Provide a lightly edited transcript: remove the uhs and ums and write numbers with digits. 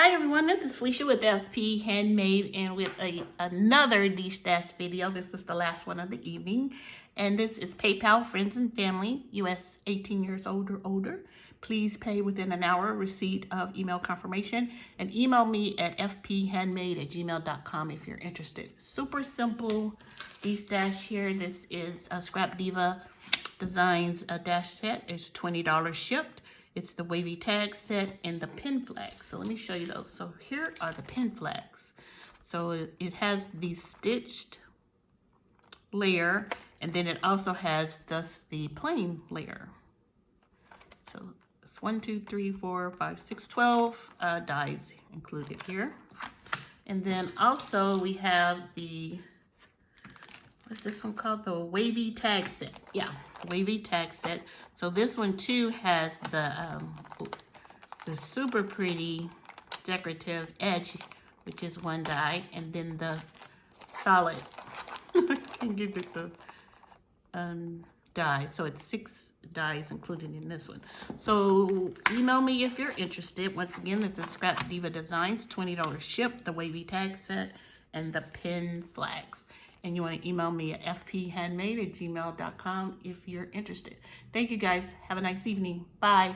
Hi everyone, this is Felicia with FP Handmade and with another Destash video. This is the last one of the evening. And this is PayPal, friends and family, US 18 years old or older. Please pay within an hour receipt of email confirmation and email me at fphandmade@gmail.com if you're interested. Super simple Destash here. This is a Scrapdiva Designs dash set. It's $20 shipped. It's the Wavy Tag Set and the pin flags. So let me show you those. So here are the pin flags. So it has the stitched layer, and then it also has the plain layer. So it's 1, 2, 3, 4, 5, 6, 12 dies included here. And then also we have the, what's this one called? The Wavy Tag Set. Yeah, Wavy Tag Set. So this one too has the super pretty decorative edge, which is 1 die, and then the solid, I can't get the die. So it's 6 dies included in this one. So email me if you're interested. Once again, this is Scrapdiva Designs, $20 ship, the Wavy Tag Set, and the pin flags. And you want to email me at fphandmade@gmail.com if you're interested. Thank you guys. Have a nice evening. Bye.